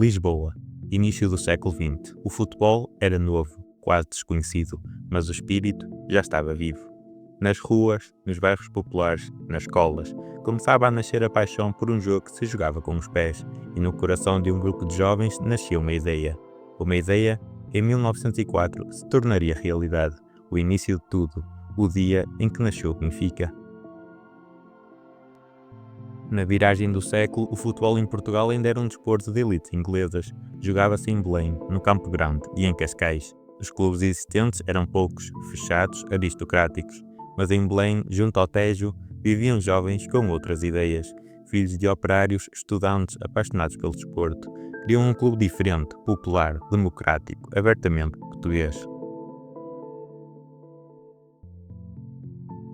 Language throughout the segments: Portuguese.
Lisboa, início do século XX. O futebol era novo, quase desconhecido, mas o espírito já estava vivo. Nas ruas, nos bairros populares, nas escolas, começava a nascer a paixão por um jogo que se jogava com os pés, e no coração de um grupo de jovens nascia uma ideia. Uma ideia, em 1904, se tornaria realidade, o início de tudo, o dia em que nasceu o Benfica. Na viragem do século, o futebol em Portugal ainda era um desporto de elites inglesas. Jogava-se em Belém, no Campo Grande e em Cascais. Os clubes existentes eram poucos, fechados, aristocráticos. Mas em Belém, junto ao Tejo, viviam jovens com outras ideias. Filhos de operários, estudantes, apaixonados pelo desporto. Queriam um clube diferente, popular, democrático, abertamente português.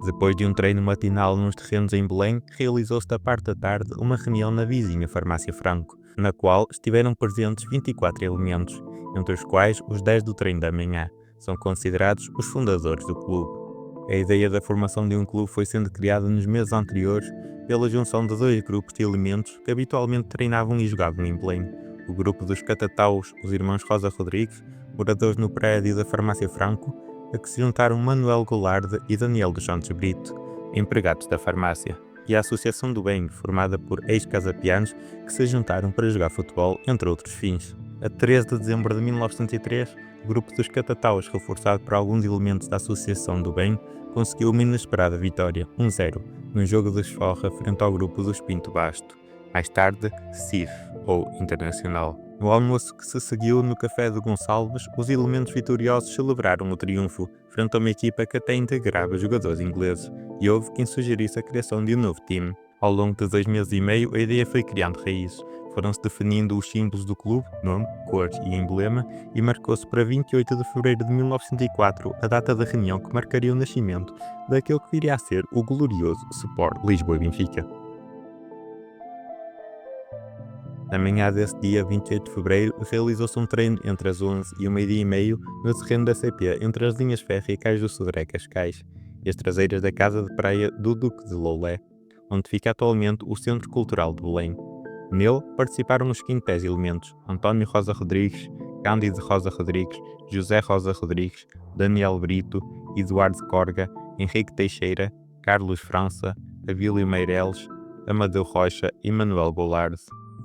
Depois de um treino matinal nos terrenos em Belém, realizou-se da parte da tarde uma reunião na vizinha Farmácia Franco, na qual estiveram presentes 24 elementos, entre os quais os 10 do treino da manhã são considerados os fundadores do clube. A ideia da formação de um clube foi sendo criada nos meses anteriores pela junção de dois grupos de elementos que habitualmente treinavam e jogavam em Belém. O grupo dos catataus, os irmãos Rosa Rodrigues, moradores no prédio da Farmácia Franco, a que se juntaram Manuel Goulart e Daniel dos Santos Brito, empregados da farmácia, e a Associação do Bem, formada por ex-casapianos que se juntaram para jogar futebol, entre outros fins. A 13 de dezembro de 1903, o grupo dos catataus, reforçado por alguns elementos da Associação do Bem, conseguiu uma inesperada vitória, 1-0, no jogo de esforra frente ao grupo dos Pinto Basto, mais tarde CIF, ou Internacional. No almoço que se seguiu no Café de Gonçalves, os elementos vitoriosos celebraram o triunfo frente a uma equipa que até integrava jogadores ingleses, e houve quem sugerisse a criação de um novo time. Ao longo de 2 meses e meio, a ideia foi criando raízes. Foram-se definindo os símbolos do clube, nome, cor e emblema, e marcou-se para 28 de fevereiro de 1904 a data da reunião que marcaria o nascimento daquele que viria a ser o glorioso Sport Lisboa e Benfica. Na manhã desse dia, 28 de fevereiro, realizou-se um treino entre as 11 e o meio-dia e meio no terreno da CP, entre as linhas férreas do Sodré Cascais e as traseiras da Casa de Praia do Duque de Loulé, onde fica atualmente o Centro Cultural de Belém. Nele participaram os seguintes 10 elementos: António Rosa Rodrigues, Cândido Rosa Rodrigues, José Rosa Rodrigues, Daniel Brito, Eduardo Corga, Henrique Teixeira, Carlos França, Abílio Meireles, Amadeu Rocha e Manuel Goulart.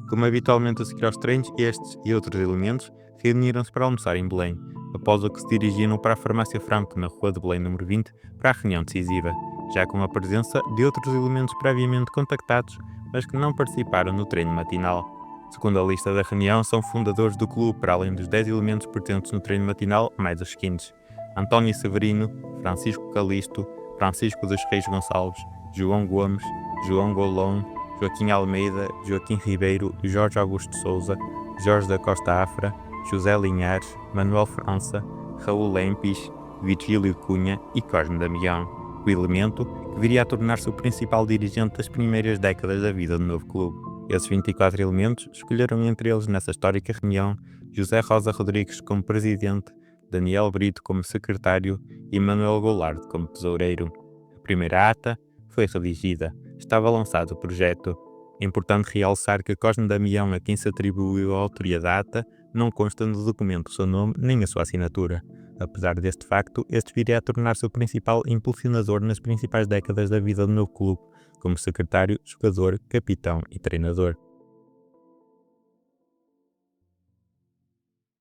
Como habitualmente a seguir aos treinos, estes e outros elementos reuniram-se para almoçar em Belém, após o que se dirigiram para a Farmácia Franco, na Rua de Belém número 20, para a reunião decisiva, já com a presença de outros elementos previamente contactados, mas que não participaram no treino matinal. Segundo a lista da reunião, são fundadores do clube, para além dos 10 elementos presentes no treino matinal, mais os seguintes: António Severino, Francisco Calisto, Francisco dos Reis Gonçalves, João Gomes, João Golon, Joaquim Almeida, Joaquim Ribeiro, Jorge Augusto Souza, Jorge da Costa Afra, José Linhares, Manuel França, Raul Lempis, Virgílio Cunha e Cosme Damião, o elemento que viria a tornar-se o principal dirigente das primeiras décadas da vida do novo clube. Esses 24 elementos escolheram entre eles nessa histórica reunião José Rosa Rodrigues como presidente, Daniel Brito como secretário e Manuel Goulart como tesoureiro. A primeira ata foi redigida. Estava lançado o projeto. É importante realçar que Cosme Damião, a quem se atribuiu a autoria da ata, não consta no documento o seu nome nem a sua assinatura. Apesar deste facto, este viria a tornar-se o principal impulsionador nas principais décadas da vida do novo clube, como secretário, jogador, capitão e treinador.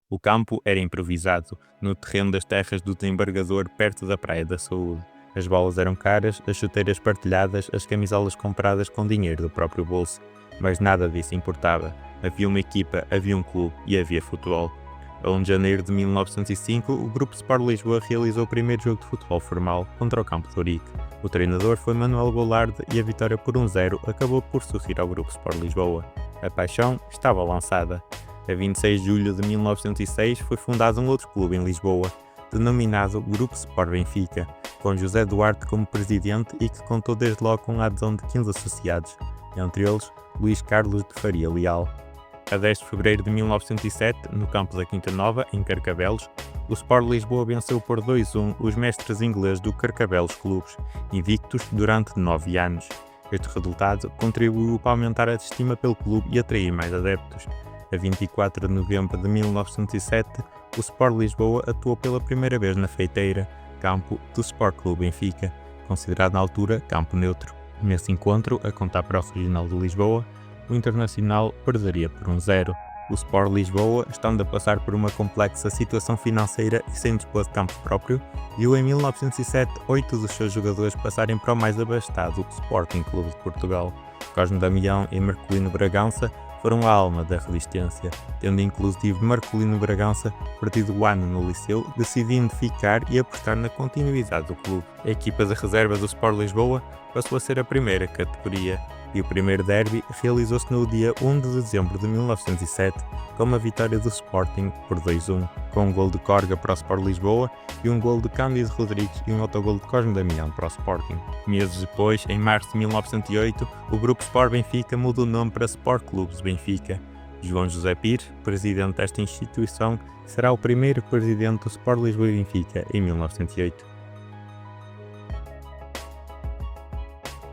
O campo era improvisado, no terreno das terras do desembargador, perto da Praia da Saúde. As bolas eram caras, as chuteiras partilhadas, as camisolas compradas com dinheiro do próprio bolso. Mas nada disso importava. Havia uma equipa, havia um clube e havia futebol. A 1 de janeiro de 1905, o Grupo Sport Lisboa realizou o primeiro jogo de futebol formal contra o Campo de Ourique. O treinador foi Manuel Goulart e a vitória por 1-0 acabou por sorrir ao Grupo Sport Lisboa. A paixão estava lançada. A 26 de julho de 1906 foi fundado um outro clube em Lisboa, denominado Grupo Sport Benfica, com José Duarte como presidente e que contou desde logo com a adesão de 15 associados, entre eles Luís Carlos de Faria Leal. A 10 de fevereiro de 1907, no campo da Quinta Nova, em Carcavelos, o Sport Lisboa venceu por 2-1 os mestres ingleses do Carcavelos Clubes, invictos durante 9 anos. Este resultado contribuiu para aumentar a estima pelo clube e atrair mais adeptos. A 24 de novembro de 1907, o Sport Lisboa atuou pela primeira vez na Feiteira, campo do Sport Clube Benfica, considerado na altura campo neutro. Nesse encontro, a contar para o Regional de Lisboa, o Internacional perderia por 1-0. O Sport Lisboa, estando a passar por uma complexa situação financeira e sem dispor de campo próprio, viu em 1907 8 dos seus jogadores passarem para o mais abastado Sporting Clube de Portugal. Cosme Damião e Marcolino Bragança foram a alma da resistência, tendo inclusive Marcolino Bragança perdido o ano no Liceu, decidindo ficar e apostar na continuidade do clube. A equipa de reserva do Sport Lisboa passou a ser a primeira categoria, e o primeiro derby realizou-se no dia 1 de dezembro de 1907, com uma vitória do Sporting por 2-1, com um gol de Corga para o Sport Lisboa e um gol de Cândido Rodrigues e um autogol de Cosme Damião para o Sporting. Meses depois, em março de 1908, o Grupo Sport Benfica mudou o nome para Sport Clubes Benfica. João José Pires, presidente desta instituição, será o primeiro presidente do Sport Lisboa e Benfica em 1908.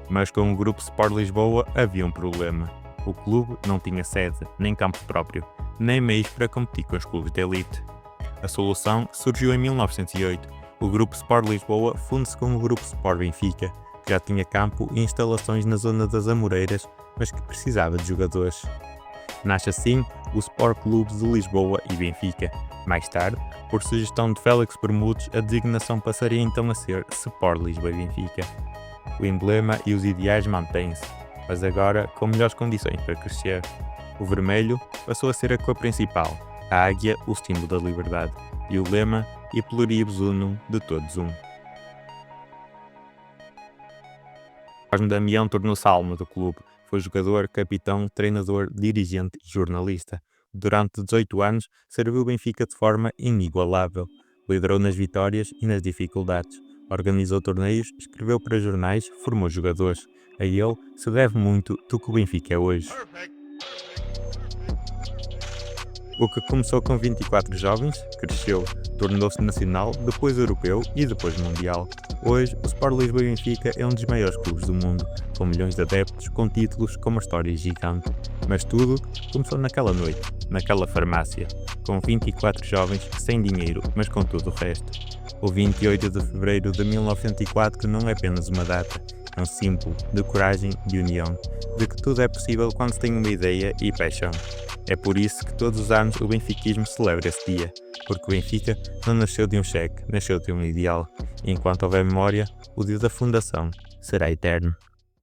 Mas com o Grupo Sport Lisboa havia um problema. O clube não tinha sede, nem campo próprio, nem meios para competir com os clubes de elite. A solução surgiu em 1908. O Grupo Sport Lisboa funde-se com o Grupo Sport Benfica, que já tinha campo e instalações na zona das Amoreiras, mas que precisava de jogadores. Nasce assim o Sport Clubes de Lisboa e Benfica. Mais tarde, por sugestão de Félix Bermudes, a designação passaria então a ser Sport Lisboa e Benfica. O emblema e os ideais mantêm-se, mas agora com melhores condições para crescer. O vermelho passou a ser a cor principal, a águia o símbolo da liberdade, e o lema E pluribus unum, de todos um. Cosme Damião tornou-se a alma do clube, foi jogador, capitão, treinador, dirigente e jornalista. Durante 18 anos, serviu o Benfica de forma inigualável, liderou nas vitórias e nas dificuldades. Organizou torneios, escreveu para jornais, formou jogadores. A ele se deve muito do que o Benfica é hoje. O que começou com 24 jovens, cresceu, tornou-se nacional, depois europeu e depois mundial. Hoje, o Sport Lisboa e Benfica é um dos maiores clubes do mundo, com milhões de adeptos, com títulos, com uma história gigante. Mas tudo começou naquela noite, naquela farmácia, com 24 jovens, sem dinheiro, mas com tudo o resto. O 28 de fevereiro de 1904 não é apenas uma data, é um símbolo de coragem e união, de que tudo é possível quando se tem uma ideia e paixão. É por isso que todos os anos o benfiquismo celebra esse dia, porque o Benfica não nasceu de um cheque, nasceu de um ideal, e enquanto houver memória, o dia da fundação será eterno.